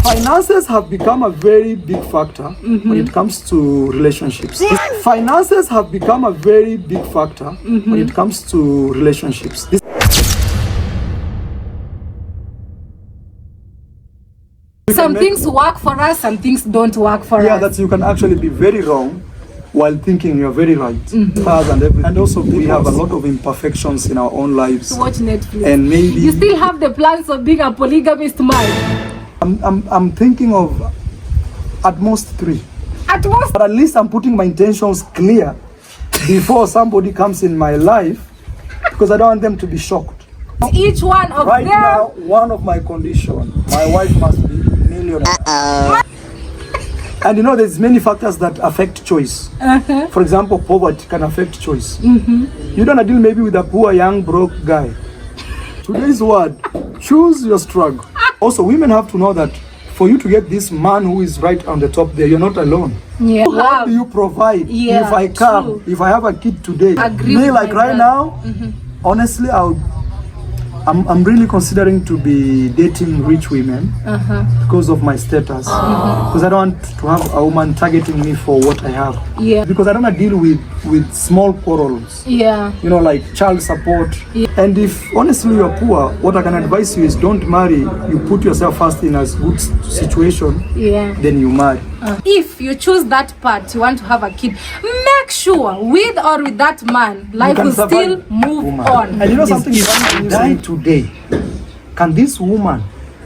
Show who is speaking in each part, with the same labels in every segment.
Speaker 1: Finances have become a very big factor when it comes to relationships. Finances have become a very big factor when it comes to relationships.
Speaker 2: Some things work for us, some things don't work for us.
Speaker 1: Yeah, that you can actually be very wrong while thinking you're very right. Cars and everything. And also we have a lot of imperfections in our own lives.
Speaker 2: To watch Netflix.
Speaker 1: And maybe
Speaker 2: you still have the plans of being a polygamist man.
Speaker 1: I'm thinking of at most 3.
Speaker 2: At most.
Speaker 1: But at least I'm putting my intentions clear before somebody comes in my life, because I don't want them to be shocked.
Speaker 2: Each one of
Speaker 1: right
Speaker 2: them.
Speaker 1: Now, one of my conditions, my wife must be millionaire. And you know, there's many factors that affect choice. For example, poverty can affect choice. You don't deal maybe with a poor, young, broke guy. Today's word, choose your struggle. Also, women have to know that for you to get this man who is right on the top there, you're not alone.
Speaker 2: Yeah.
Speaker 1: What do you provide?
Speaker 2: Yeah,
Speaker 1: if I come,
Speaker 2: true.
Speaker 1: if I have a kid today,
Speaker 2: Agree
Speaker 1: me
Speaker 2: with
Speaker 1: like
Speaker 2: my
Speaker 1: right
Speaker 2: brother.
Speaker 1: now, honestly, I'm really considering to be dating rich women because of my status. Because I don't want to have a woman targeting me for what I have.
Speaker 2: Yeah.
Speaker 1: Because I don't want to deal with small quarrels.
Speaker 2: Yeah.
Speaker 1: You know, like child support.
Speaker 2: Yeah.
Speaker 1: And if honestly you're poor, what I can advise you is don't marry. You put yourself first in a good situation.
Speaker 2: Yeah.
Speaker 1: Then you marry.
Speaker 2: If you choose that part, you want to have a kid, make sure with or with that man, life will still move on.
Speaker 1: And you know something, if you die today, can this woman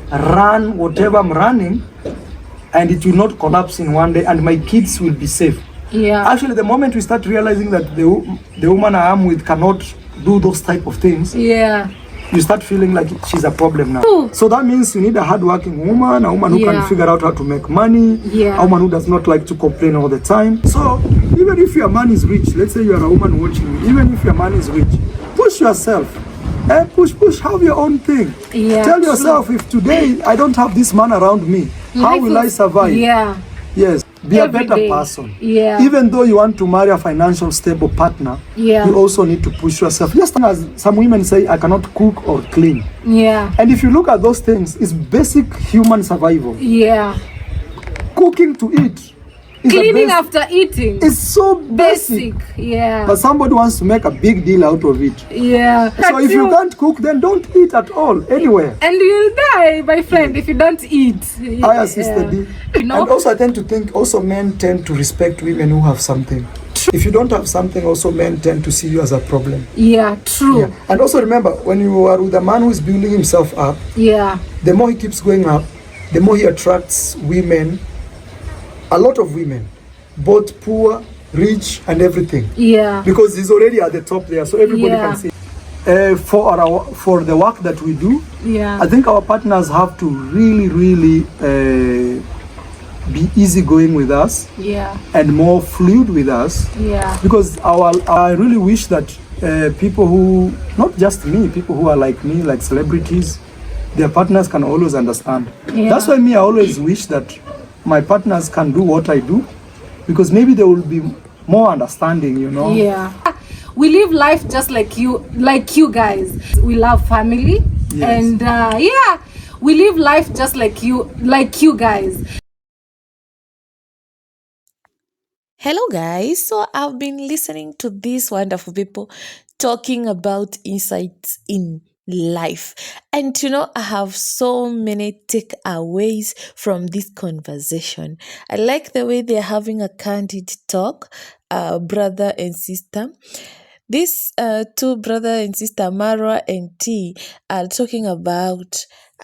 Speaker 1: run whatever I'm running and it will not collapse in one day and my kids will be safe?
Speaker 2: Yeah.
Speaker 1: Actually, the moment we start realizing that the woman I am with cannot do those type of things,
Speaker 2: yeah,
Speaker 1: you start feeling like she's a problem now.
Speaker 2: Ooh.
Speaker 1: So that means you need a hardworking woman, a woman who can figure out how to make money, a woman who does not like to complain all the time. So even if your man is rich, let's say you are a woman watching me, even if your man is rich, push yourself. Push, have your own thing.
Speaker 2: Yeah,
Speaker 1: tell yourself, if today I don't have this man around me, how will I survive?
Speaker 2: Yeah.
Speaker 1: Yes. Be
Speaker 2: Every
Speaker 1: a better
Speaker 2: day.
Speaker 1: person.
Speaker 2: Yeah.
Speaker 1: Even though you want to marry a financial stable partner, you also need to push yourself. Just as some women say, I cannot cook or clean.
Speaker 2: Yeah.
Speaker 1: And if you look at those things, it's basic human survival.
Speaker 2: Yeah.
Speaker 1: Cooking to eat.
Speaker 2: Cleaning after eating.
Speaker 1: It's so basic.
Speaker 2: Yeah.
Speaker 1: But somebody wants to make a big deal out of it.
Speaker 2: Yeah.
Speaker 1: So if you can't cook, then don't eat at all, anywhere.
Speaker 2: And you'll die, my friend, if you don't eat.
Speaker 1: I Sister D.
Speaker 2: You know?
Speaker 1: And also I tend to think, also men tend to respect women who have something. If you don't have something, also men tend to see you as a problem.
Speaker 2: Yeah, true.
Speaker 1: Yeah. And also remember, when you are with a man who is building himself up, the more he keeps going up, the more he attracts women, a lot of women, both poor, rich, and everything. Yeah. Because he's already at the top there, so everybody can see. For the work that we do, I think our partners have to really be easygoing with us, and more fluid with us, because I really wish that people who, not just me, people who are like me, like celebrities, their partners can always understand. That's why I always wish that my partners can do what I do, because maybe they will be more understanding, you know. Yeah.
Speaker 2: We live life just like you guys. We love family, and we live life just like you guys.
Speaker 3: Hello guys, so I've been listening to these wonderful people talking about insights in life, and I have so many takeaways from this conversation. I like the way they're having a candid talk, brother and sister. These two, brother and sister Marwa and T, are talking about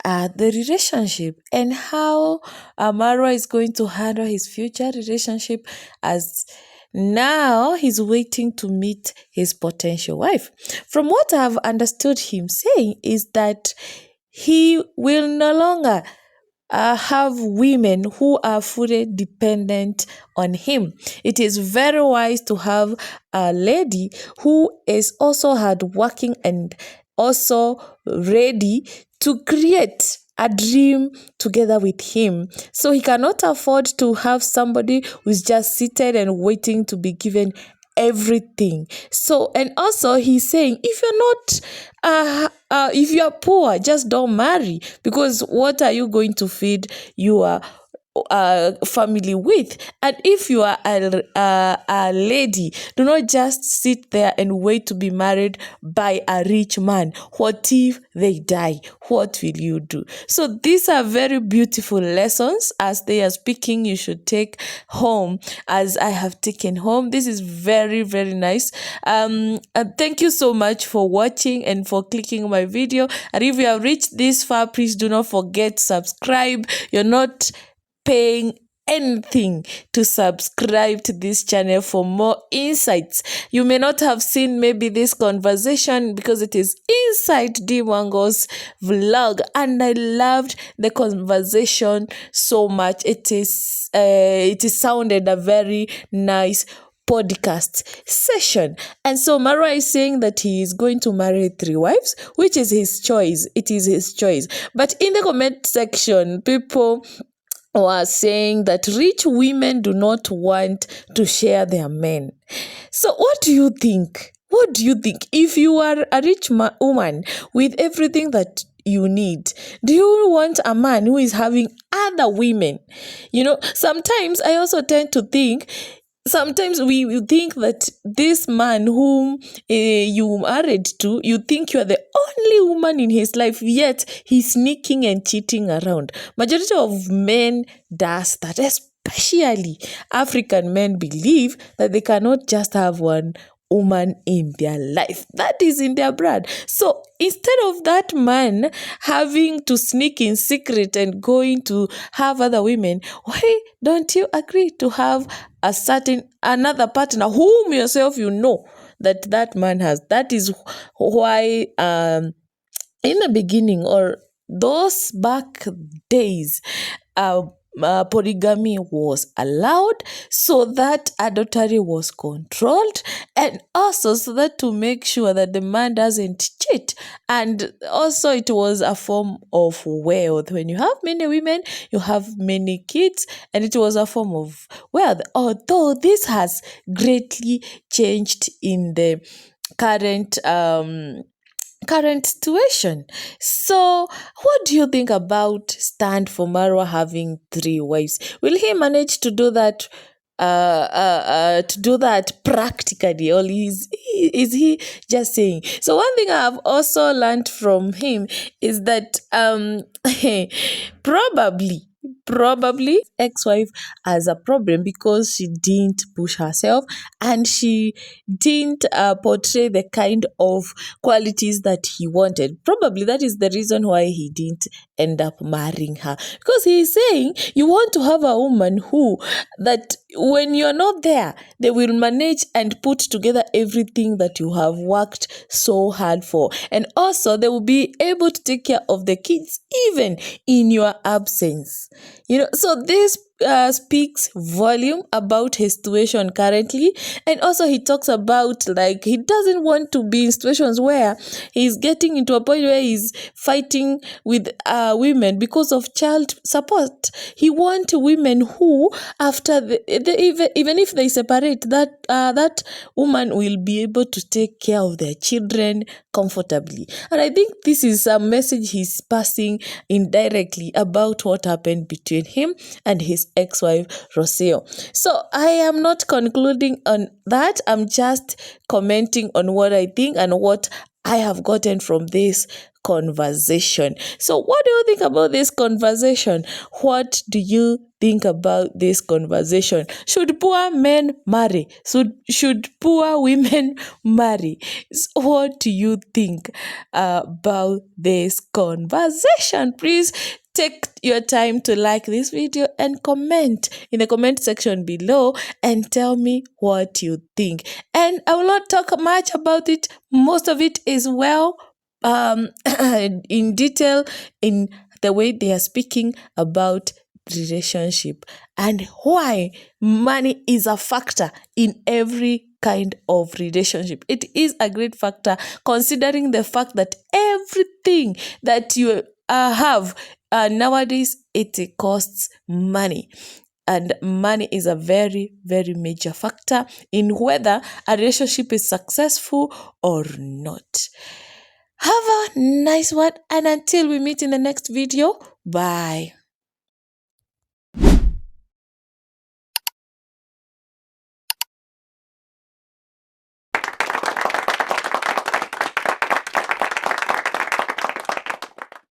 Speaker 3: the relationship and how Marwa is going to handle his future relationship, as now he's waiting to meet his potential wife. From what I've understood him saying is that he will no longer have women who are fully dependent on him. It is very wise to have a lady who is also hardworking and also ready to create a dream together with him. So he cannot afford to have somebody who's just seated and waiting to be given everything. So, and also he's saying, if you're not if you are poor, just don't marry, because what are you going to feed your family with? And if you are a lady, do not just sit there and wait to be married by a rich man. What if they die? What will you do? So these are very beautiful lessons as they are speaking. You should take home, as I have taken home. This is very, very nice. Thank you so much for watching and for clicking my video. And if you have reached this far, please do not forget to subscribe. You're not paying anything to subscribe to this channel for more insights. You may not have seen maybe this conversation because it is inside D Wango's vlog, and I loved the conversation so much. It is sounded a very nice podcast session. And so Marwa is saying that he is going to marry 3 wives, which is his choice. It is his choice. But in the comment section, people were saying that rich women do not want to share their men. So what do you think? What do you think? If you are a rich woman with everything that you need, do you want a man who is having other women? Sometimes I also tend to think, sometimes we think that this man whom you married to, you think you are the only woman in his life, yet he's sneaking and cheating around. Majority of men does that, especially African men believe that they cannot just have one woman in their life. That is in their blood. So instead of that man having to sneak in secret and going to have other women, why don't you agree to have another partner whom yourself that man has? That is why in the beginning, or those back days, polygamy was allowed, so that adultery was controlled, and also so that to make sure that the man doesn't cheat. And also it was a form of wealth. When you have many women, you have many kids, and it was a form of wealth. Although this has greatly changed in the current situation. So what do you think about stand for Marwa having 3 wives? Will he manage to do that practically, or is he just saying? So one thing I've also learned from him is that probably ex-wife has a problem because she didn't push herself and she didn't portray the kind of qualities that he wanted. Probably that is the reason why he didn't end up marrying her, because he is saying you want to have a woman who, that when you're not there, they will manage and put together everything that you have worked so hard for, and also they will be able to take care of the kids even in your absence. So this speaks volume about his situation currently. And also he talks about, like, he doesn't want to be in situations where he's getting into a point where he's fighting with women because of child support. He wants women who, after even if they separate, that woman will be able to take care of their children comfortably. And I think this is a message he's passing indirectly about what happened between him and his ex-wife Rocio. So I am not concluding on that. I'm just commenting on what I think and what I have gotten from this conversation. So what do you think about this conversation? What do you think about this conversation? Should poor men marry? Should poor women marry? So what do you think about this conversation? Please take your time to like this video and comment in the comment section below and tell me what you think. And I will not talk much about it. Most of it is in detail in the way they are speaking about relationship and why money is a factor in every kind of relationship. It is a great factor, considering the fact that everything that you have nowadays, it costs money. and money is a very, very major factor in whether a relationship is successful or not. Have a nice one, and until we meet in the next video, bye.